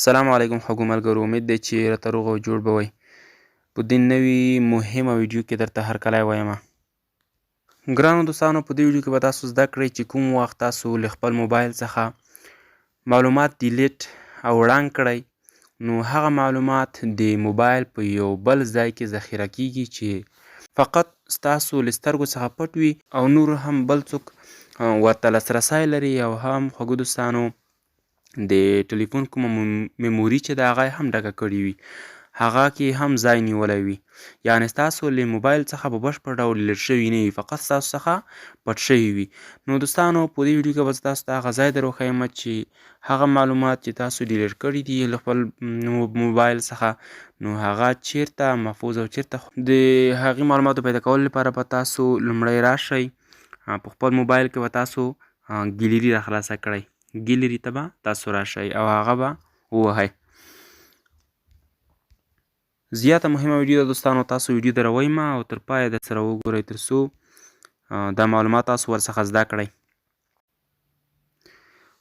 السلام علیکم خوږو ملګرو، امید دی چې راته روغ او جوړ به وئ. په دې نوي مهمه ویډیو کې درته هرکلی وایم. ګرانو دوستانو، په دې ویډیو کې به تاسو زده کړئ چې کوم وخت تاسو له خپل موبایل څخه معلومات ډیلیټ او ړنګ کړئ، نو هغه معلومات د موبایل په یو بل ځای کې ذخیره کیږي چې فقط ستاسو له سترګو څخه پټ وي او نور هم بل څوک ورته لاسرسی لري او هم خوږو دوستانو د ټلیفون کومه میموري چې ده هغه هم ډکه کړې وي، هغه کې هم ځای نیولی وي. یعنې ستاسو له موبایل څخه په بشپړ ډول ډیلیټ شوي نه وي، فقط ستاسو څخه پټ شوي وي. نو دوستانو، په دې ویډیو کې به زه تاسو ته هغه ځای در وښیم چې هغه معلومات چې تاسو ډیلیټ کړي دي له خپل موبایل څخه، نو هغه چیرته محفوظ او چیرته د هغې معلوماتو پیدا کولو لپاره به تاسو لومړی راشئ په خپل موبایل کې به تاسو ګیلري راخلاصه کړئ. ګیلري ته به تاسو راشئ او هغه به ووهئ. زیاته مهمه ویډیو ده دوستانو، تاسو ویډیو ته راویم او تر پایه در سره وګورئ تر څو دا معلومات تاسو ورڅخه زده کړئ.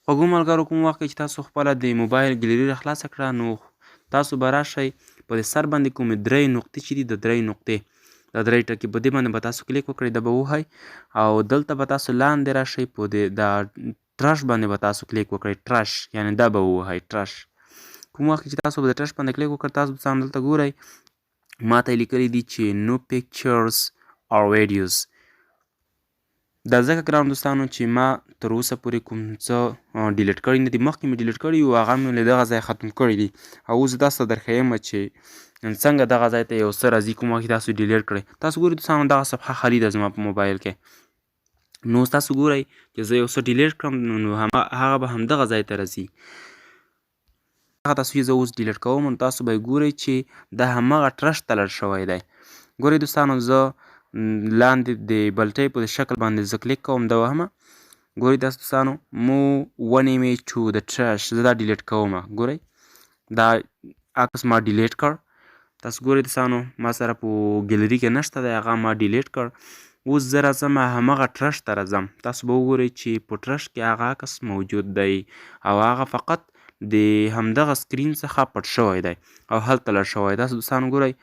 خوږو ملګرو، کوم وخت چې تاسو خپله د موبایل ګیلري راخلاصه کړه، نو تاسو به راشئ په دې سر باندې کومې درې نقطې چې دي، د درې نقطې دا درې ټکي په دې باندې به تاسو کلیک وکړئ، دا به ووهئ او دلته به تاسو لاندې راشئ په دې دا ټرش باندې به تاسو کلیک وکړئ. ټرش یعنې دا به ووهئ ټرش. کوم وخت چې تاسو به د ټرش باندې کلیک وکړئ، تاسو دوستان دلته ګورئ ما ته یې لیکلي دي چې نو پکچرز اور ویډیوز. دا ځکه ګرانو دوستانو چې ما تر اوسه پورې کوم څه ډیلیټ کړي نه دي، مخکې مې ډیلیټ کړي وو، هغه مې له دغه ځایه ختم کړي دي او اوس تاسو ته درښیم چې څنګه دغه ځای ته یو څه راځي کوم وخت تاسو ډیلیټ کړئ. تاسو ګورئ دوستانو دغه صفحه خالي ده زما په موبایل کې، نو تاسو ګورئ چې زه یو څه ډیلیټ کړم نو هغه به همدغه ځای ته راځي. هغه تصویر زه اوس ډیلیټ کوم نو تاسو به ګورئ چې دا همغه ټرش ته لړ شوی دی. ګورئ دوستانو، زه لاندې د بلټۍ په شکل باندې زه کلیک کوم، دا وهمه. ګورئ تاسو دوستانو مو ون ایمیج ټو د ټرش، زه دا ډیلیټ کوم. ګورئ دا عکس ما ډیلیټ کړ. تاسو ګورئ دوستانو ما سره په ګیلري کې نشته دی، هغه ما ډیلیټ کړ. اوس زه راځم همغه ټرش ته راځم. تاسو به وګورئ چې په ټرش کې هغه عکس موجود دی او هغه فقط د همدغه سکرین څخه پټ شوی دی او هلته لړ شوی. تاسو دوستانو ګورئ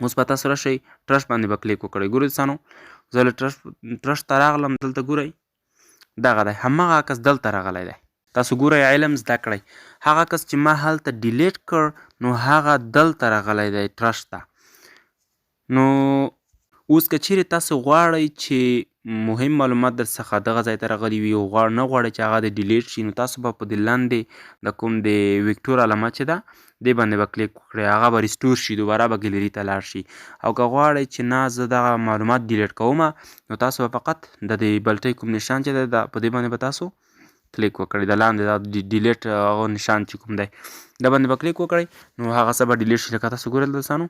اوس به تاسو راشئ ټرش باندې به کلیک وکړئ. ګورئ دوستانو زه له ټرش ته راغلم، دلته ګورئ دغه دی، همغه عکس دلته راغلی دی. تاسو ګورئ علم زده کړئ، هغه عکس چې ما هلته ډیلیټ کړ نو هغه دلته راغلی دی ټرش ته. نو اوس که چیرې تاسو غواړئ چې مهم معلومات در څخه دغه ځای ته راغلي وي او نه غواړئ چې هغه د ډیلیټ شي، نو تاسو به په دې لاندې د کوم د ویکټور علامه چې ده دې باندې به کلیک وکړئ، هغه به ریسټور شي، دوباره به ګیلري ته لاړ شي. او که غواړئ چې نه زه دغه معلومات ډیلیټ کوم، نو تاسو به فقط د دې بلټۍ کوم نشان چې دی په دې باندې به تاسو کلیک وکړئ، د لاندې دا ډیلیټ هغه نشان چې کوم دی دا باندې به کلیک وکړئ، نو هغه څه به ډیلیټ شي. لکه تاسو ګورئ دوستانو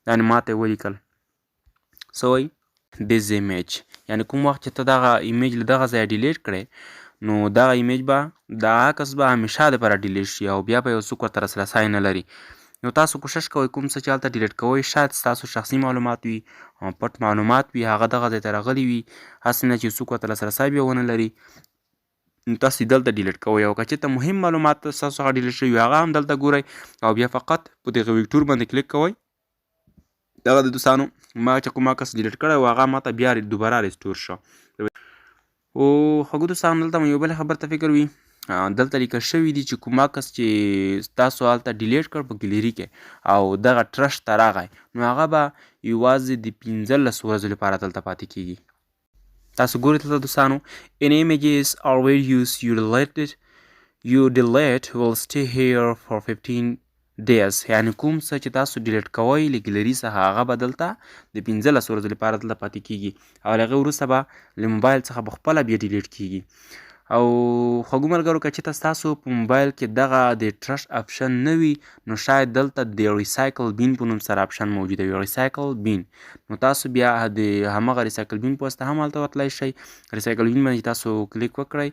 یعنې ما ته یې ولیکل څه وایي this image، یعنې کوم وخت چې ته دغه ایمیج له دغه ځایه ډیلیټ کړې نو دغه ایمیج به دا عکس به همیشه دپاره ډیلیټ شي او بیا به یو څوک ورته لاسرسی نه لري. نو تاسو کوشش کوئ کوم څه چې هلته ډیلیټ کوئ شاید ستاسو شخصي معلومات وي، پټ معلومات وي، هغه دغه ځای ته راغلي وي، هسې نه چې څوک ورته لاسرسی بیا ونه لري، نو تاسو یې دلته ډیلیټ کوئ. او که چېرته مهم معلومات ستاسو څخه ډیلیټ شوي وي هغه هم دلته ګورئ او بیا فقط په دغه ویکټور باندې کلیک کوئ. دغه د دوستانو ما چې کوم عکس ډیلیټ کړی و هغه ماته بیا دوباره ریسټور شو. او خوږو دوستانو دلته مو یو بلې خبر ته فکر وي، دلته لیکل شوي دي چې کوم عکس چې تاسو هلته ډیلیټ کړ په ګیلري کې او دغه ټرش ته راغی نو هغه به یوازې د 15 ورځو لپاره دلته پاتې کیږي. تاسو ګورئ دلته دوستانو in images or videos you delete will stay here for 15 days، یعنې کوم څه چې تاسو ډیلیټ کوئ له ګیلري څخه هغه به دلته د 15 ورځو لپاره دلته پاتې کیږي او له هغې وروسته به له موبایل څخه به خپله بیا ډیلیټ کیږي. او خوږو ملګرو که چېرته ستاسو په موبایل کې دغه د ټرش اپشن نه وي نو شاید دلته د ریسایکل بین په نوم سره اپشن موجوده وي، ریسایکل بین، نو تاسو بیا د همغه ریسایکل بین په واسطه هم هلته ورتلی شئ. ریسایکل بین باندې تاسو کلیک وکړئ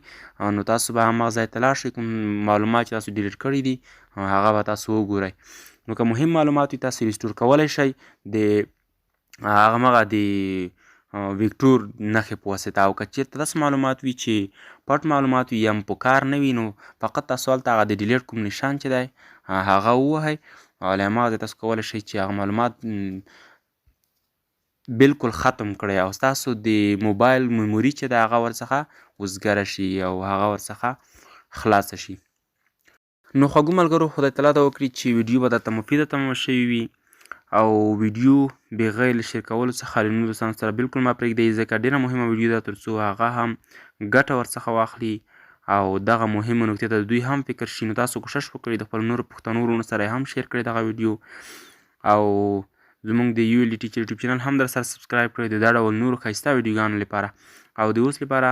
نو تاسو به همغه ځای ته لاړ شئ، کوم معلومات چې تاسو ډیلیټ کړي دي هغه به تاسو وګورئ. نو که مهم معلومات وي تاسو ریسټور کولی شئ د همغه د ویکټور نښې په واسطه. او که چېرته داسې معلومات وي چې پټ معلومات وي یا په کار نه وي، نو فقط تاسو هلته هغه د ډیلیټ کوم نشان چې دی هغه ووهئ او له هماغه ځایه تاسو کولی شئ چې هغه معلومات بالکل ختم کړئ او ستاسو د موبایل میموري چې ده هغه ورڅخه وزګره شي او هغه ورڅخه خلاصه شي. نو خوږو ملګرو، خدای تعالی ته وکړي چې ویډیو به درته مفیده تمامه شوې وي او ویډیو بغیر له شیر کولو څخه له نورو دوستانو سره بالکل مه پرېږدئ، ځکه ډېره مهمه ویډیو ده تر څو هغه هم ګټه ورڅخه واخلي او دغه مهمه نکتې ته د دوی هم فکر شي. نو تاسو کوشش وکړئ د خپلو نورو پښتنو وروڼو سره هم شیر کړئ دغه ویډیو او زموږ د یو ایل ډي ټیچر یوټیوب چینل هم در سره سبسکرایب کړئ د دا ډول نورو ښایسته ویډیوګانو لپاره. او د اوس لپاره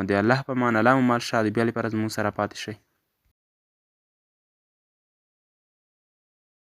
د الله په امان، الله مو مل شه. د بیا لپاره زموږ سره پاتې شئ.